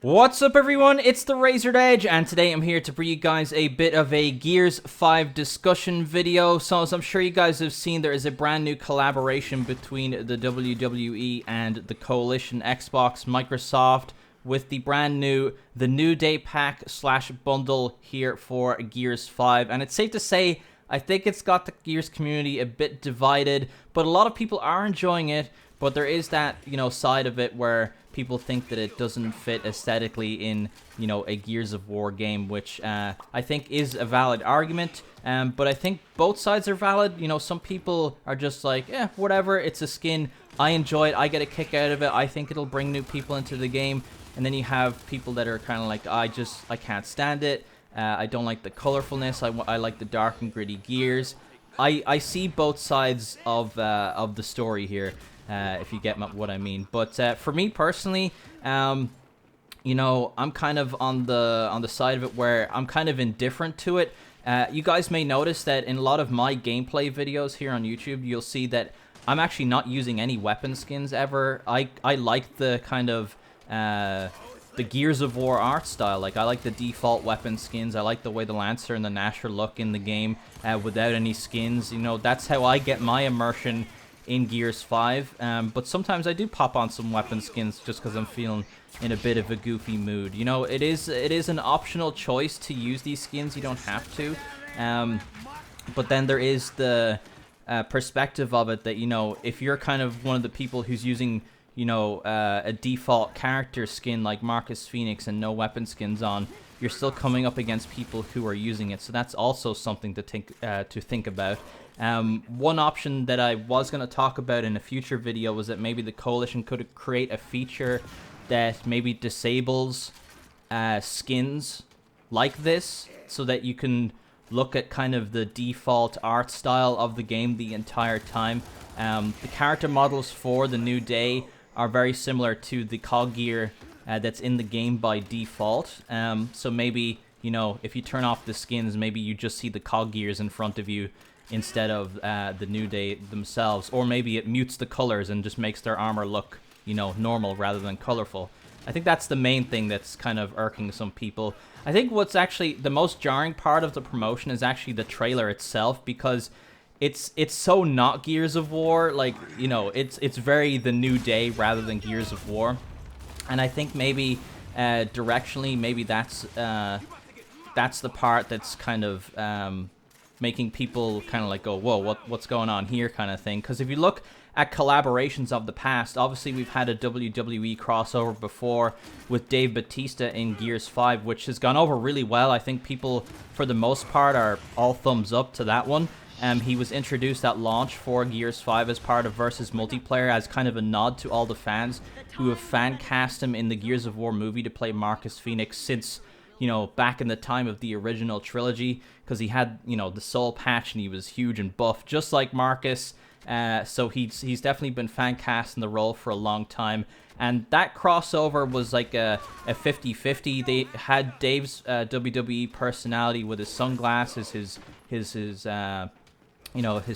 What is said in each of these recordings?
What's up everyone, it's TheRazoredEdge, and today I'm here to bring you guys a bit of a Gears 5 discussion video. So as I'm sure you guys have seen, there is a brand new collaboration between the WWE and the Coalition Xbox Microsoft with the brand new The New Day pack / bundle here for Gears 5. And it's safe to say, I think it's got the Gears community a bit divided, but a lot of people are enjoying it. But there is that, side of it where people think that it doesn't fit aesthetically in, a Gears of War game, which I think is a valid argument. But I think both sides are valid. Some people are just like, whatever, it's a skin. I enjoy it. I get a kick out of it. I think it'll bring new people into the game. And then you have people that are kind of like, I can't stand it. I don't like the colorfulness. I like the dark and gritty Gears. I see both sides of the story here. If you get what I mean. But for me personally, I'm kind of on the side of it where I'm kind of indifferent to it. You guys may notice that in a lot of my gameplay videos here on YouTube, you'll see that I'm actually not using any weapon skins ever. I like the kind of the Gears of War art style. Like, I like the default weapon skins. I like the way the Lancer and the Gnasher look in the game without any skins. That's how I get my immersion in Gears 5, but sometimes I do pop on some weapon skins just because I'm feeling in a bit of a goofy mood. It is an optional choice to use these skins. You don't have to, but then there is the perspective of it that, if you're kind of one of the people who's using, a default character skin like Marcus Phoenix and no weapon skins on, you're still coming up against people who are using it. So that's also something to think about. One option that I was going to talk about in a future video was that maybe the Coalition could create a feature that maybe disables skins like this, so that you can look at kind of the default art style of the game the entire time. The character models for the New Day are very similar to the cog gear that's in the game by default. So maybe, if you turn off the skins, maybe you just see the cog gears in front of you instead of the New Day themselves. Or maybe it mutes the colors and just makes their armor look, normal rather than colorful. I think that's the main thing that's kind of irking some people. I think what's actually the most jarring part of the promotion is actually the trailer itself, because it's so not Gears of War. Like, it's very the New Day rather than Gears of War. And I think maybe directionally, maybe that's the part that's kind of making people kind of like go, whoa, what's going on here kind of thing. Because if you look at collaborations of the past, obviously we've had a WWE crossover before with Dave Bautista in Gears 5, which has gone over really well. I think people, for the most part, are all thumbs up to that one. He was introduced at launch for Gears 5 as part of Versus Multiplayer, as kind of a nod to all the fans who have fan cast him in the Gears of War movie to play Marcus Phoenix since, back in the time of the original trilogy, because he had, the soul patch and he was huge and buff, just like Marcus. So he's definitely been fan cast in the role for a long time. And that crossover was like a 50-50. They had Dave's WWE personality with his sunglasses, his his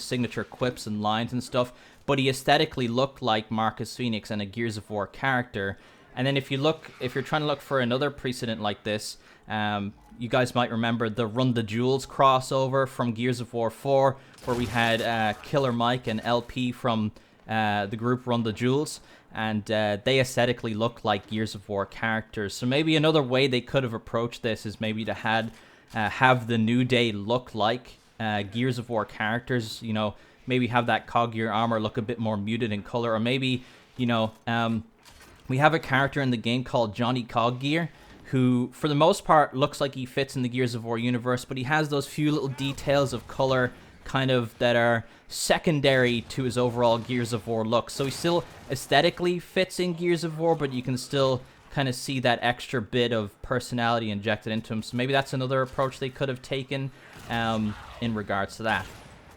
signature quips and lines and stuff, but he aesthetically looked like Marcus Phoenix and a Gears of War character. And then if you're trying to look for another precedent like this, you guys might remember the Run the Jewels crossover from Gears of War 4, where we had Killer Mike and LP from the group Run the Jewels, and they aesthetically look like Gears of War characters. So maybe another way they could have approached this is maybe to have the New Day look like Gears of War characters. Maybe have that cog gear armor look a bit more muted in color, or maybe we have a character in the game called Johnny Coggear, who for the most part looks like he fits in the Gears of War universe, but he has those few little details of color kind of that are secondary to his overall Gears of War look. So he still aesthetically fits in Gears of War, but you can still kind of see that extra bit of personality injected into him. So maybe that's another approach they could have taken in regards to that.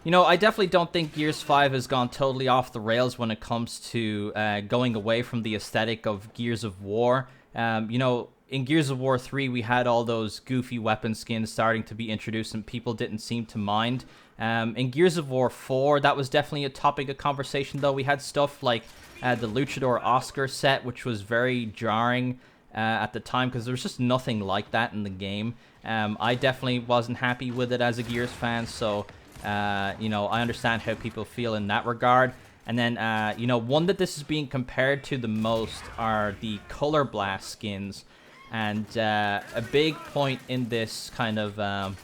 I definitely don't think Gears 5 has gone totally off the rails when it comes to going away from the aesthetic of Gears of War. In Gears of War 3, we had all those goofy weapon skins starting to be introduced, and people didn't seem to mind. In Gears of War 4, that was definitely a topic of conversation, though. We had stuff like the Luchador Oscar set, which was very jarring at the time, because there was just nothing like that in the game. I definitely wasn't happy with it as a Gears fan, so you know, I understand how people feel in that regard. And then, you know, one that this is being compared to the most are the Color Blast skins. And a big point in this kind of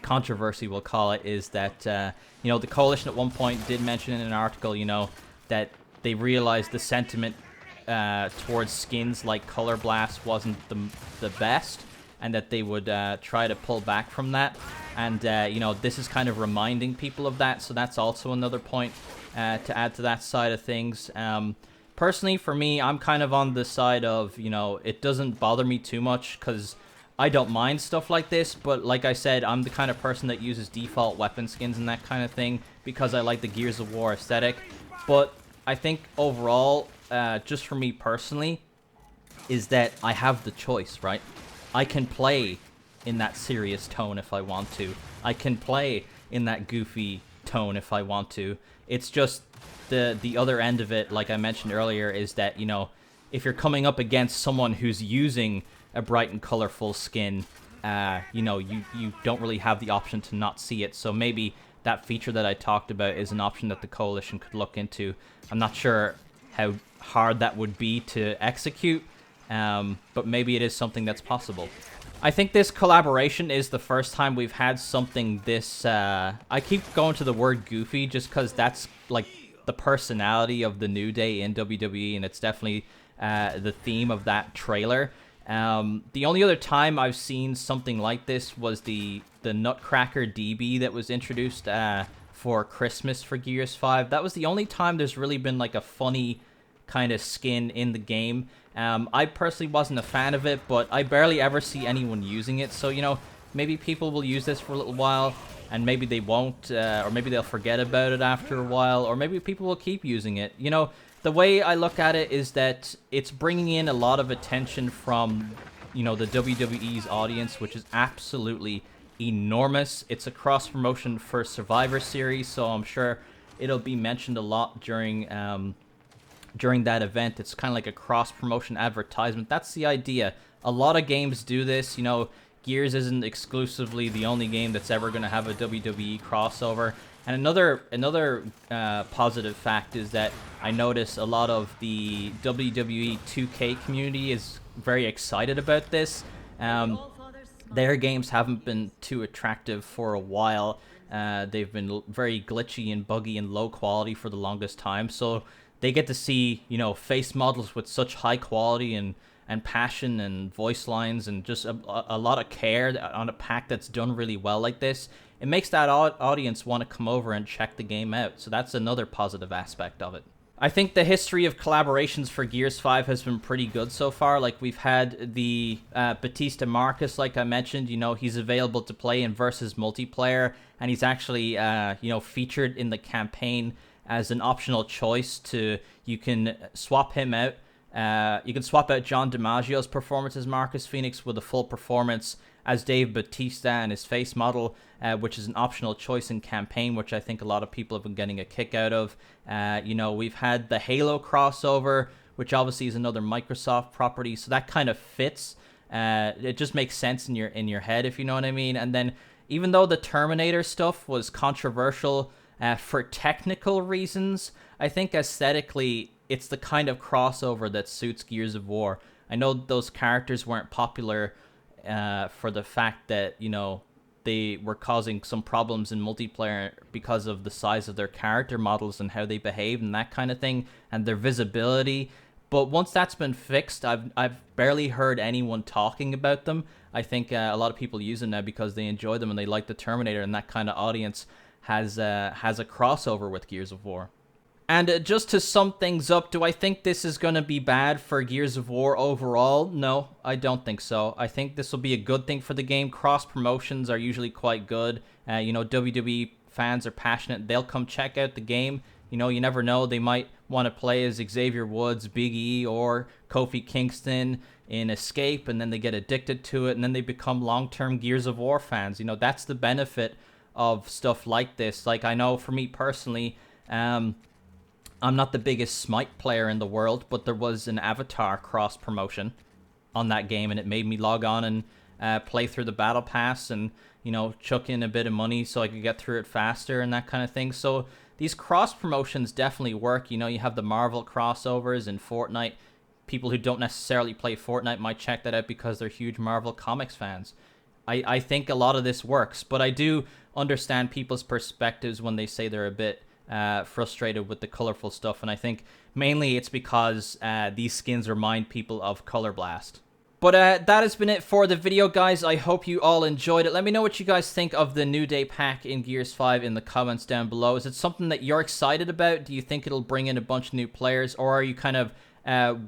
controversy, we'll call it, is that, you know, the Coalition at one point did mention in an article, you know, that they realized the sentiment towards skins like Color Blast wasn't the best, and that they would try to pull back from that. And, you know, this is kind of reminding people of that, so that's also another point to add to that side of things. Personally, for me, I'm kind of on the side of, you know, it doesn't bother me too much, because I don't mind stuff like this, but like I said, I'm the kind of person that uses default weapon skins and that kind of thing, because I like the Gears of War aesthetic. But I think overall, just for me personally, is that I have the choice, right? I can play in that serious tone if I want to. I can play in that goofy tone if I want to. It's just the other end of it, like I mentioned earlier, is that, you know, if you're coming up against someone who's using a bright and colorful skin, you know, you don't really have the option to not see it. So maybe that feature that I talked about is an option that the Coalition could look into. I'm not sure how hard that would be to execute, but maybe it is something that's possible. I think this collaboration is the first time we've had something this, I keep going to the word goofy just because that's like the personality of the New Day in WWE, and it's definitely the theme of that trailer. The only other time I've seen something like this was the Nutcracker DB that was introduced for Christmas for Gears 5. That was the only time there's really been like a funny kind of skin in the game. I personally wasn't a fan of it, but I barely ever see anyone using it. So, you know, maybe people will use this for a little while, and maybe they won't, or maybe they'll forget about it after a while, or maybe people will keep using it. You know, the way I look at it is that it's bringing in a lot of attention from, you know, the WWE's audience, which is absolutely enormous. It's a cross-promotion for Survivor Series, so I'm sure it'll be mentioned a lot during that event. It's kind of like a cross-promotion advertisement. That's the idea. A lot of games do this. You know, Gears isn't exclusively the only game that's ever going to have a WWE crossover. And another positive fact is that I notice a lot of the WWE 2K community is very excited about this. Their games haven't been too attractive for a while. They've been very glitchy and buggy and low quality for the longest time. So they get to see, you know, face models with such high quality and passion and voice lines and just a lot of care on a pack that's done really well like this. It makes that audience want to come over and check the game out. So that's another positive aspect of it. I think the history of collaborations for Gears 5 has been pretty good so far. Like, we've had the Batista Marcus, like I mentioned. You know, he's available to play in versus multiplayer, and he's actually, you know, featured in the campaign as an optional choice. You can swap him out. You can swap out John DiMaggio's performance as Marcus Phoenix with a full performance as Dave Bautista and his face model, which is an optional choice in campaign, which I think a lot of people have been getting a kick out of. You know, we've had the Halo crossover, which obviously is another Microsoft property, so that kind of fits. It just makes sense in your head, if you know what I mean. And then, even though the Terminator stuff was controversial for technical reasons, I think aesthetically it's the kind of crossover that suits Gears of War. I know those characters weren't popular for the fact that, you know, they were causing some problems in multiplayer because of the size of their character models and how they behave and that kind of thing, and their visibility. But once that's been fixed, I've barely heard anyone talking about them. I think a lot of people use them now because they enjoy them and they like the Terminator, and that kind of audience has a crossover with Gears of War. And just to sum things up, do I think this is going to be bad for Gears of War overall? No, I don't think so. I think this will be a good thing for the game. Cross promotions are usually quite good. You know, WWE fans are passionate. They'll come check out the game. You know, you never know. They might want to play as Xavier Woods, Big E, or Kofi Kingston in Escape, and then they get addicted to it, and then they become long-term Gears of War fans. You know, that's the benefit of stuff like this. Like, I know for me personally, I'm not the biggest Smite player in the world, but there was an Avatar cross promotion, on that game, and it made me log on and play through the battle pass and, you know, chuck in a bit of money so I could get through it faster and that kind of thing. So these cross promotions definitely work. You know, you have the Marvel crossovers in Fortnite. People who don't necessarily play Fortnite might check that out because they're huge Marvel Comics fans. I think a lot of this works, but I do understand people's perspectives when they say they're a bit frustrated with the colorful stuff, and I think mainly it's because these skins remind people of Color Blast. But that has been it for the video, guys. I hope you all enjoyed it. Let me know what you guys think of the New Day pack in Gears 5 in the comments down below. Is it something that you're excited about? Do you think it'll bring in a bunch of new players, or are you kind of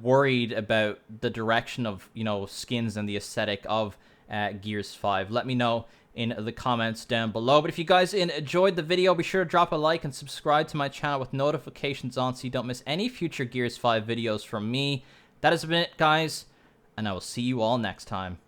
worried about the direction of, you know, skins and the aesthetic of Gears 5? Let me know in the comments down below. But if you guys enjoyed the video, be sure to drop a like and subscribe to my channel with notifications on so you don't miss any future Gears 5 videos from me. That has been it, guys, and I will see you all next time.